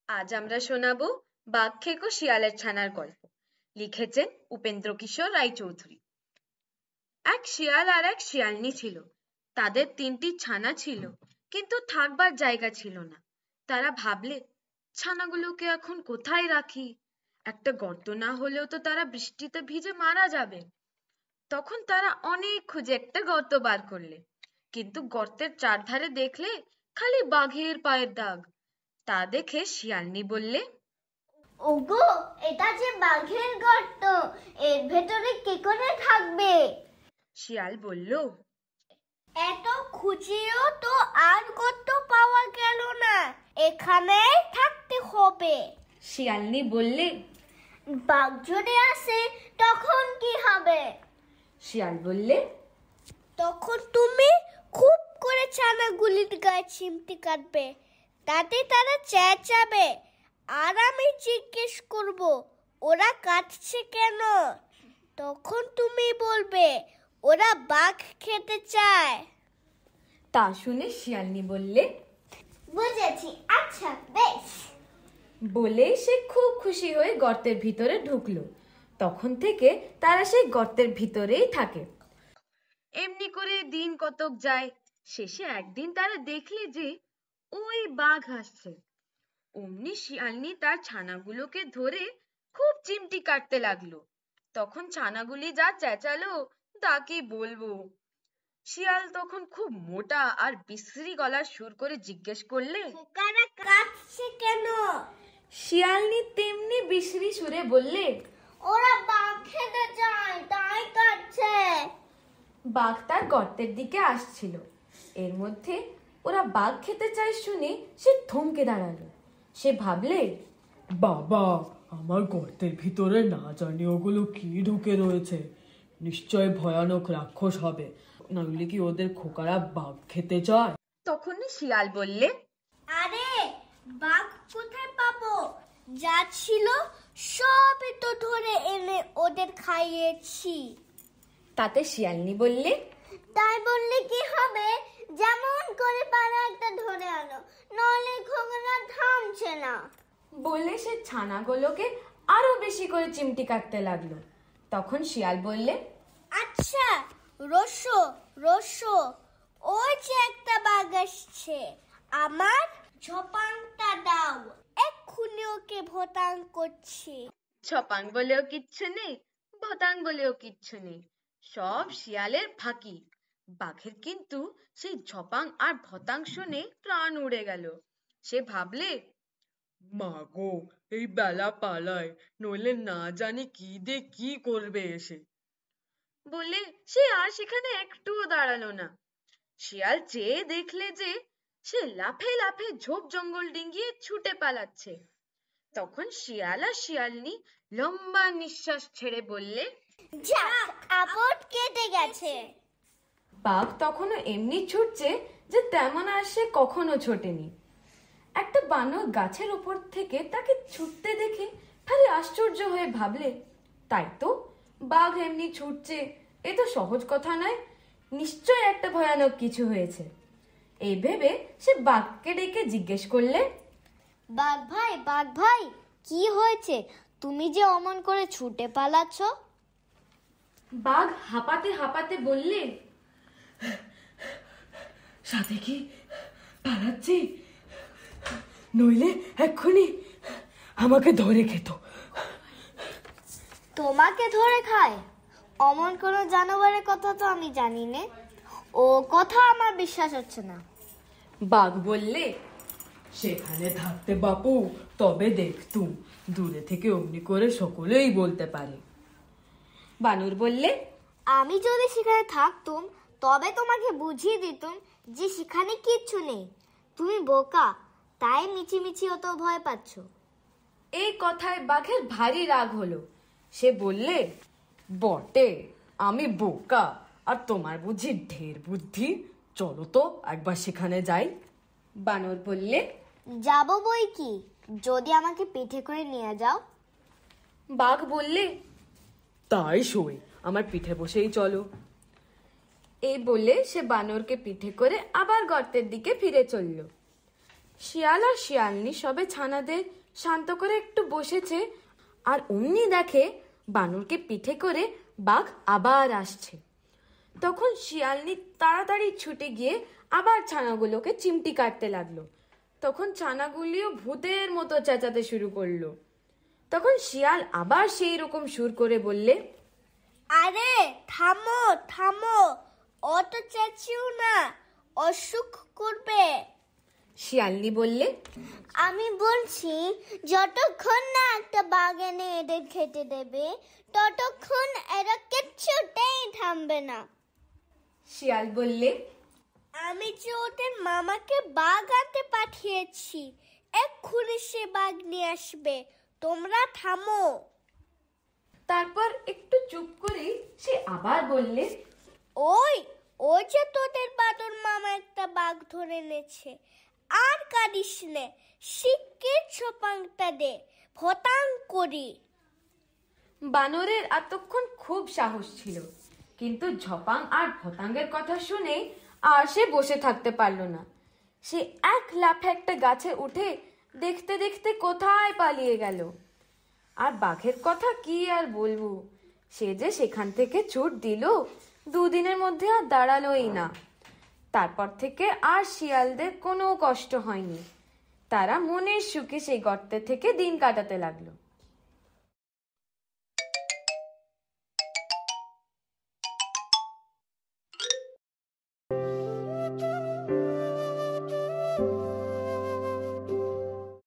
আজ আমরা শোনাবো বাঘ খেকো শিয়ালের ছানার গল্প। লিখেছেন উপেন্দ্র কিশোর রায়চৌধুরী। এক শিয়াল আর এক শিয়ালনি ছিল। তাদের 3টি ছানা ছিল, কিন্তু থাকবার জায়গা ছিল না। তারা ভাবলে, ছানাগুলোকে এখন কোথায় রাখি? একটা গর্ত না হলেও তো তারা বৃষ্টিতে ভিজে মারা যাবে। তখন তারা অনেক খুঁজে একটা গর্ত বার করলে, কিন্তু গর্তের চারধারে দেখলে খালি বাঘের পায়ের দাগ। তা দেখে শিয়ালনি বললে, ওগো, এটা যে বাঘের গর্ত, এর ভেতরে কে করে থাকবে? শিয়াল বলল, এত খুঁজেও তো আর গর্ত পাওয়া গেল না, এখানে থাকতে হবে। শিয়ালনি বললে, বাঘ যদি আসে তখন কি হবে? শিয়াল বললে, তখন তুমি খুব করে ছানাগুলির গায়ে চিমটি কাটবে, তাতে তারা চেঁচাবে, আর আমি জিজ্ঞেস করব ওরা কাটছে কেন। তখন তুমি বলবে ওরা বাঘ খেতে চায়। তা শুনে শিয়ালনি বললে, বুঝেছি, আচ্ছা বেশ। বলে সে খুব খুশি হয়ে গর্তের ভিতরে ঢুকলো। তখন থেকে তারা সেই গর্তের ভিতরেই থাকে। এমনি করে দিন কতক যায়। শেষে একদিন তারা দেখলে যে ওই বাঘ আসছে। অমনি শিয়ালনি তার ছানাগুলোকে ধরে খুব চিমটি কাটতে লাগলো। তখন ছানাগুলি যা চেঁচালো তা কি বলবো। শিয়াল তখন খুব মোটা আর বিশ্রী গলার সুর করে জিজ্ঞেস করলে, ওরা কাটছে কেন? শিয়ালনি তেমনি বিশ্রী সুরে বললে, ওরা বাঘ খেতে চায় তাই কাটছে। বাঘ তার গর্তের দিকে আসছিল। এর মধ্যে ওরা বাঘ খেতে চায় শুনে সে থমকে দাঁড়ালো। সে ভাবলে, বাবা, আমার গর্তের ভিতরে না জানি ওগুলো কি ঢুকে রয়েছে। নিশ্চয় ভয়ানক রাক্ষস হবে, নইলে কি ওদের খোকারা বাঘ খেতে চায়? তখনই শিয়াল বললে, আরে বাঘ কোথায় পাবো? যা ছিল সবই তো ধরে এনে ওদের খাইয়েছি। তাতে শিয়ালনি বললে, তাই বললে কি হবে? যেমন করে পারা একটা ধরে আনো, নইলে খোকারা থামছে না। বলে সে ছানাগুলোকে আরো বেশি করে চিমটি কাটতে লাগলো। তখন শিয়াল বললে, আচ্ছা রসো রসো, ওই যে একটা বাঘ আসছে, আমার ঝপাংটা দাও, এক্ষুনি ওকে ভোটাং করছি। ছপাং বলেও কিচ্ছু নেই, ভতাং বলেও কিচ্ছু নেই, সব শিয়ালের ফাঁকি। বাঘের কিন্তু সেই ঝপাং আর ভতাং শুনে প্রাণ উড়ে গেল। সে ভাবলে, মা গো, এই বেলা পালায়, নইলে না জানি কি দিয়ে কি করবে এসে। বলে সে আর সেখানে একটুও দাঁড়ালো না। শিয়াল চেয়ে দেখলে যে সে লাফে লাফে ঝোপ জঙ্গল ডিঙ্গিয়ে ছুটে পালাচ্ছে। তখন শিয়াল আর শিয়ালনি লম্বা নিঃশ্বাস ছেড়ে বললে, যাক, আপদ কেটে গেছে। বাঘ তখনও এমনি ছুটছে যে তেমন আর সে কখনো ছোটেনি। একটা বানর গাছের উপর থেকে তাকে ছুটতে দেখে খালি আশ্চর্য হয়ে ভাবলে, তাই তো, বাঘ এমনি ছুটছে, এ তো সহজ কথা নয়, নিশ্চয় একটা ভয়ানক কিছু হয়েছে। এই ভেবে সে বাঘকে ডেকে জিজ্ঞেস করলে, বাঘ ভাই, কি হয়েছে? তুমি যে অমন করে ছুটে পালাচ্ছ? বাঘ হাঁপাতে হাঁপাতে বললে, সাথে কি পালাচ্ছি, নইলে এক্ষুনি আমাকে ধরে খেত। তোমাকে ধরে খায়? অমন কোনো জানোয়ারের কথা তো আমি জানি না, ও কথা আমার বিশ্বাস হচ্ছে না। বাঘ বললে, সেখানে থাকতে বাপু তবে দেখতুম, দূরে থেকে অমনি করে সকলেই বলতে পারে। বানর বললে, আমি যদি সেখানে থাকতুম তবে তোমাকে বুঝিয়ে দিতুম যে সেখানে কিচ্ছু নেই। তুমি বোকা, তাই মিছিমিছি অত ভয় পাচ্ছ। এই কথায় বাঘের ভারী রাগ হলো। সে বললে, বটে, আমি বোকা, আর তোমার বুঝি ঢের বুদ্ধি। চলো তো একবার সেখানে যাই। বানর বললে, যাবো বই কি, যদি আমাকে পিঠে করে নিয়ে যাও। বাঘ বললে, তাই সই, আমার পিঠে বসেই চলো। এই বলে সে বানরকে পিঠে করে আবার গর্তের দিকে ফিরে চলল। শিয়াল আর শিয়ালনি সবে ছানাদের শান্ত করে একটু বসেছে, আর অমনি দেখে বানরকে পিঠে করে বাঘ আবার আসছে। তখন শিয়ালনি তাড়াতাড়ি ছুটে গিয়ে আবার ছানাগুলোকে চিমটি কাটতে লাগলো। তখন ছানাগুলিও ভূতের মতো চেঁচাতে শুরু করলো। তখন শিয়াল আবার সেই রকম সুর করে বললে, আরে থামো থামো, অত চেঁচিও না, অসুখ করবে। শিয়ালনি বললে, আমি বলছি যতক্ষণ না একটা বাঘ এনে এদের খেতে দেবে ততক্ষণ এরা কিচ্ছুতেই থামবে না। শিয়াল বললে, আমি যে ওদের মামাকে বাঘ আনতে পাঠিয়েছি, এক্ষুনি সে বাঘ নিয়ে আসবে, তোমরা থামো। তারপর একটু চুপ করে সে আবার বললে, ওই ওই যে তোদের বাদর মামা একটা বাঘ ধরে এনেছে, আর কাঁদিস নে, শিগগির ছোপাংটা দে, ভতাং করি। বানরের এতক্ষণ খুব সাহস ছিল, কিন্তু ঝপাং আর ভতাঙ্গের কথা শুনে আর সে বসে থাকতে পারল না। সে এক লাফে একটা গাছে উঠে দেখতে দেখতে কোথায় পালিয়ে গেল। আর বাঘের কথা কি আর বলবো, সে যে সেখান থেকে ছুট দিল, দুদিনের মধ্যে আর দাঁড়ালোই না। তারপর থেকে আর শিয়ালদের কোনো কষ্ট হয়নি, তারা মনের সুখে সেই গর্তে থেকে দিন কাটাতে লাগলো।